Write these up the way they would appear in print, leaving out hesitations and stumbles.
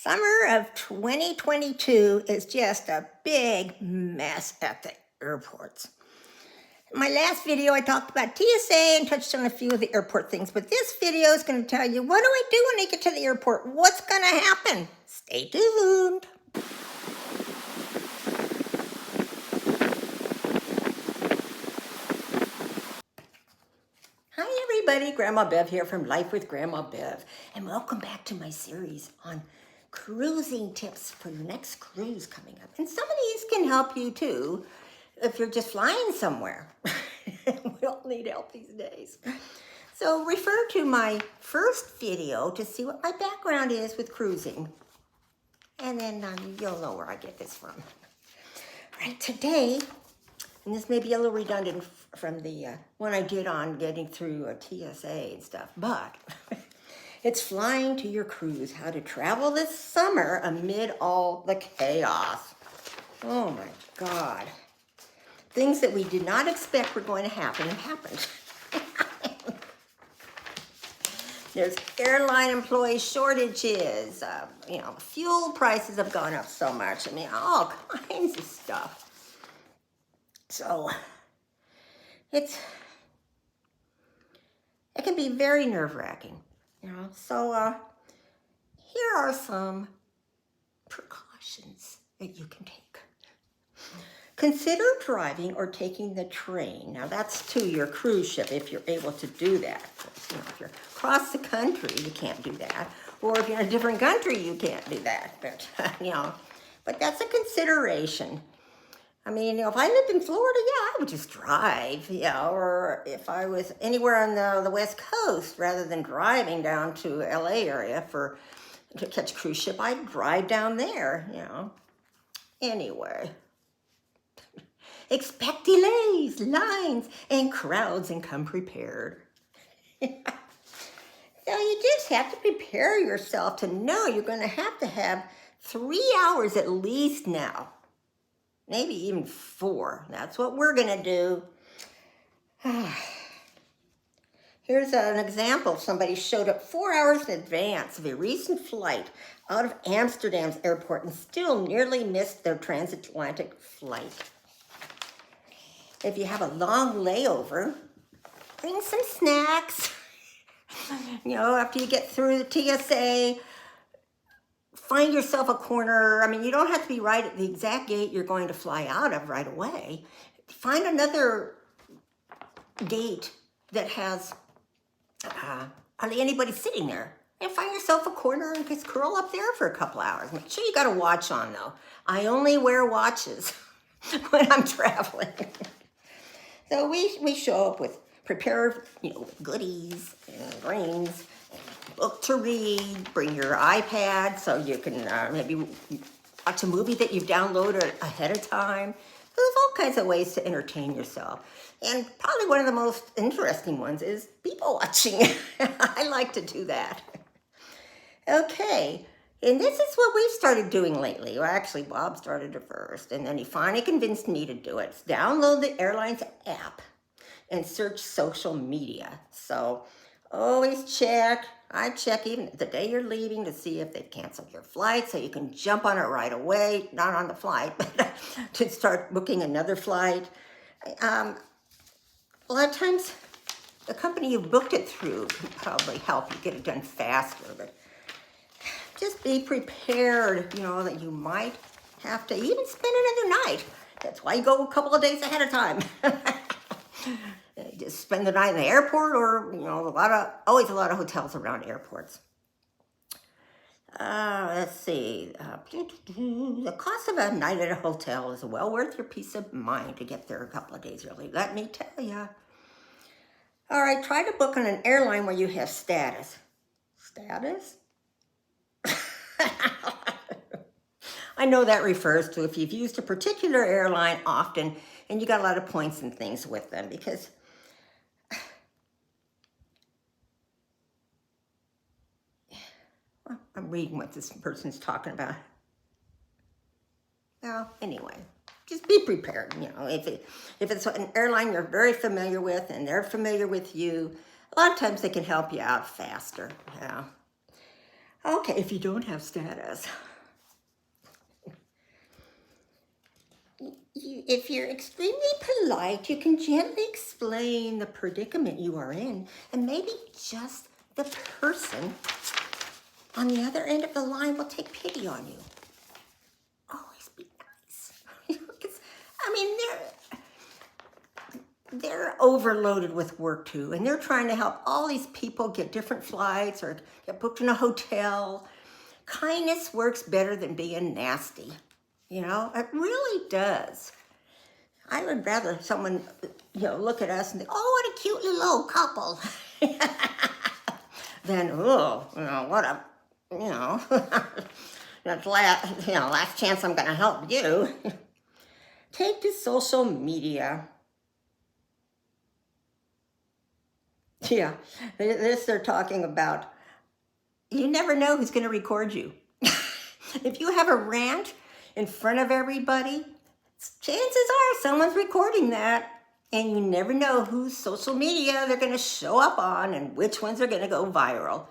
Summer of 2022 is just a big mess at the airports. In my last video, I talked about TSA and touched on a few of the airport things, but this video is going to tell you, what do I do when I get to the airport? What's going to happen? Stay tuned. Hi everybody, Grandma Bev here from Life with Grandma Bev, and welcome back to my series on cruising tips for your next cruise coming up. And some of these can help you too if you're just flying somewhere. We all need help these days. So refer to my first video to see what my background is with cruising. And then you'll know where I get this from. All right, today, and this may be a little redundant from the one I did on getting through a TSA and stuff, but it's flying to your cruise, how to travel this summer amid all the chaos. Oh my God. Things that we did not expect were going to happen have happened. There's airline employee shortages, fuel prices have gone up so much. I mean, all kinds of stuff. So it can be very nerve-wracking, So here are some precautions that you can take. Consider driving or taking the train. Now that's to your cruise ship if you're able to do that. If you're across the country, you can't do that. Or if you're in a different country, you can't do that. But, but that's a consideration. I mean, if I lived in Florida, I would just drive, or if I was anywhere on the West Coast, rather than driving down to LA area to catch a cruise ship, I'd drive down there, Anyway. Expect delays, lines, and crowds, and come prepared. So you just have to prepare yourself to know you're going to have 3 hours at least now. Maybe even 4. That's what we're going to do. Here's an example. Somebody showed up 4 hours in advance of a recent flight out of Amsterdam's airport and still nearly missed their transatlantic flight. If you have a long layover, bring some snacks. After you get through the TSA, find yourself a corner. I mean, you don't have to be right at the exact gate you're going to fly out of right away. Find another gate that has hardly anybody sitting there. And find yourself a corner and just curl up there for a couple hours. Make sure you got a watch on, though. I only wear watches when I'm traveling. So we show up with prepared, goodies and drinks, book to read, bring your iPad so you can maybe watch a movie that you've downloaded ahead of time. There's all kinds of ways to entertain yourself. And probably one of the most interesting ones is people watching. I like to do that. Okay, and this is what we've started doing lately. Well, actually, Bob started it first, and then he finally convinced me to do it. It's download the airline's app and search social media. So always check. I check even the day you're leaving to see if they've canceled your flight so you can jump on it right away. Not on the flight, but to start booking another flight. A lot of times, the company you booked it through can probably help you get it done faster. But just be prepared, that you might have to even spend another night. That's why you go a couple of days ahead of time. Just spend the night in the airport, or always a lot of hotels around airports. Let's see. The cost of a night at a hotel is well worth your peace of mind to get there a couple of days early. Let me tell you. All right, try to book on an airline where you have status. Status? I know that refers to if you've used a particular airline often and you got a lot of points and things with them, because I'm reading what this person's talking about. Well, anyway, just be prepared. If it's an airline you're very familiar with and they're familiar with you, a lot of times they can help you out faster. Okay, if you don't have status, if you're extremely polite, you can gently explain the predicament you are in, and maybe just the person on the other end of the line will take pity on you. Always be nice. I mean, they're overloaded with work too, and they're trying to help all these people get different flights or get booked in a hotel. Kindness works better than being nasty. You know, it really does. I would rather someone, look at us and think, oh, what a cute little old couple. Than, oh, what a, that's last chance I'm going to help you. Take to social media. Yeah, this they're talking about. You never know who's going to record you. If you have a rant in front of everybody, chances are someone's recording that, and you never know whose social media they're going to show up on and which ones are going to go viral.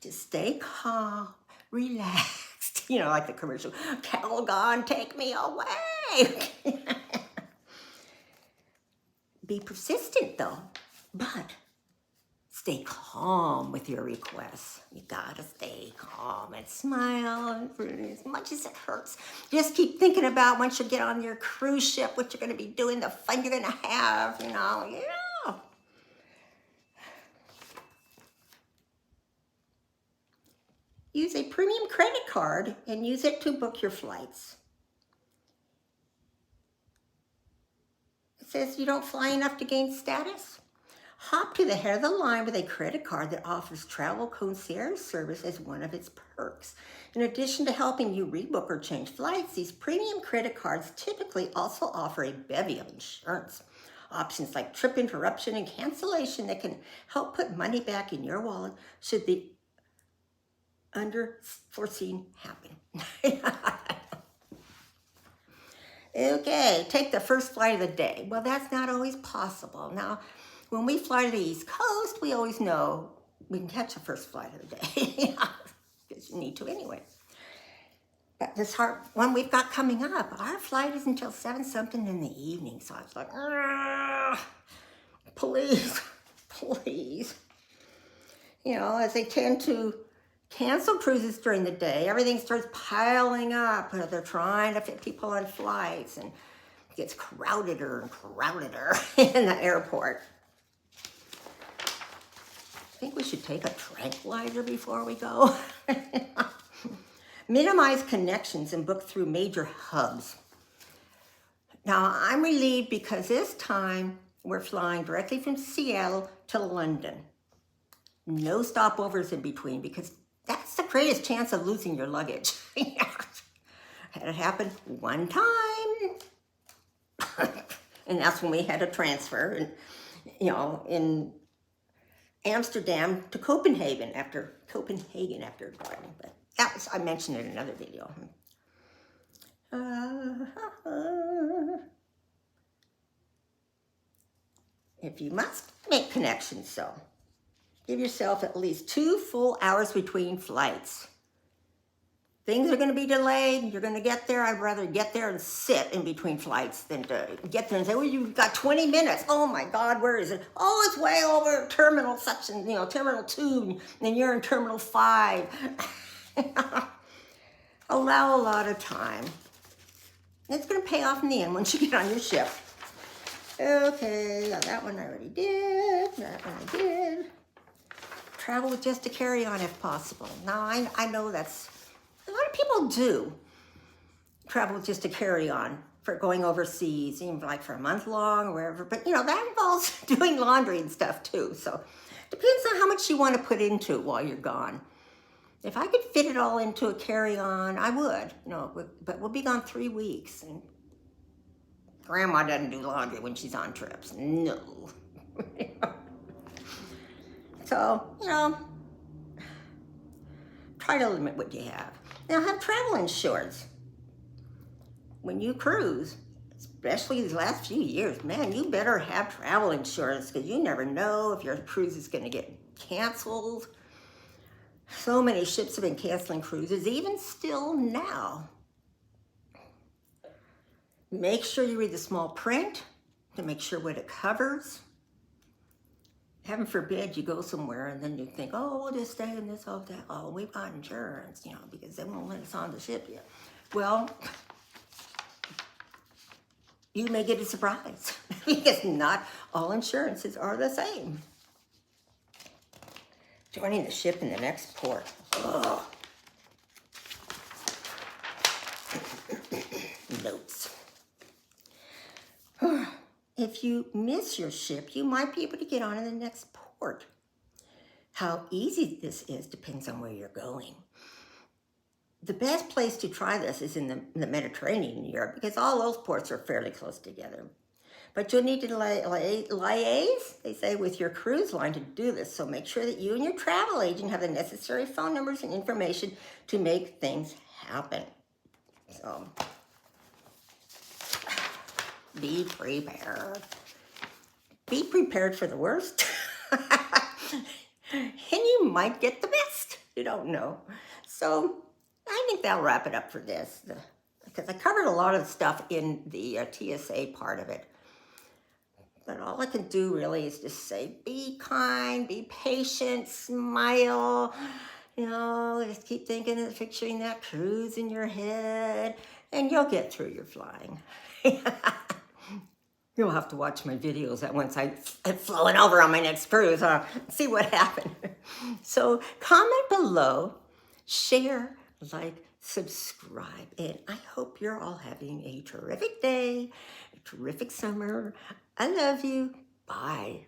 Just stay calm, relaxed, like the commercial, Calgon, take me away. Be persistent though, but stay calm with your requests. You gotta stay calm and smile as much as it hurts. Just keep thinking about once you get on your cruise ship, what you're gonna be doing, the fun you're gonna have, yeah. Use a premium credit card and use it to book your flights. It says you don't fly enough to gain status? Hop to the head of the line with a credit card that offers travel concierge service as one of its perks. In addition to helping you rebook or change flights, these premium credit cards typically also offer a bevy of insurance options like trip interruption and cancellation that can help put money back in your wallet should the unforeseen happen. Okay, take the first flight of the day. Well, that's not always possible. Now, when we fly to the East Coast, we always know we can catch the first flight of the day, because you need to anyway. But this one we've got coming up, our flight is until 7-something in the evening. So I was like, please, please. As they tend to cancel cruises during the day, everything starts piling up. They're trying to fit people on flights, and it gets crowdeder and crowdeder in the airport. I think we should take a tranquilizer before we go. Minimize connections and book through major hubs. Now, I'm relieved because this time we're flying directly from Seattle to London. No stopovers in between, because that's the greatest chance of losing your luggage. Had it happen one time. And that's when we had to transfer, and in Amsterdam to Copenhagen after driving. But that was, I mentioned it in another video. If you must make connections, so give yourself at least 2 full hours between flights. Things are going to be delayed. You're going to get there. I'd rather get there and sit in between flights than to get there and say, well, you've got 20 minutes. Oh my God, where is it? Oh, it's way over terminal such and, terminal 2, and you're in terminal 5. Allow a lot of time. It's going to pay off in the end once you get on your ship. Okay, that one I already did. That one I did. Travel with just a carry-on if possible. Now, I know that's, a lot of people do travel with just a carry-on for going overseas, even like for a month long or wherever. But, that involves doing laundry and stuff too. So depends on how much you want to put into it while you're gone. If I could fit it all into a carry-on, I would. But we'll be gone 3 weeks. And Grandma doesn't do laundry when she's on trips. No. So, try to limit what you have. Now, have travel insurance. When you cruise, especially these last few years, man, you better have travel insurance, because you never know if your cruise is going to get canceled. So many ships have been canceling cruises, even still now. Make sure you read the small print to make sure what it covers. Heaven forbid you go somewhere and then you think, oh, we'll just stay in this hotel. Oh, we've got insurance, you know, because they won't let us on the ship yet. Well, you may get a surprise because not all insurances are the same. Joining the ship in the next port. Ugh. Notes. If you miss your ship, you might be able to get on in the next port. How easy this is depends on where you're going. The best place to try this is in the Mediterranean in Europe because all those ports are fairly close together. But you'll need to liaise, they say, with your cruise line to do this. So make sure that you and your travel agent have the necessary phone numbers and information to make things happen. So be prepared. Be prepared for the worst. And you might get the best. You don't know. So I think that'll wrap it up for this. Because I covered a lot of stuff in the TSA part of it. But all I can do really is just say, be kind, be patient, smile. You know, just keep thinking and picturing that cruise in your head. And you'll get through your flying. You'll have to watch my videos that once I'm flown over on my next cruise, see what happened. So comment below, share, like, subscribe, and I hope you're all having a terrific day, a terrific summer. I love you. Bye.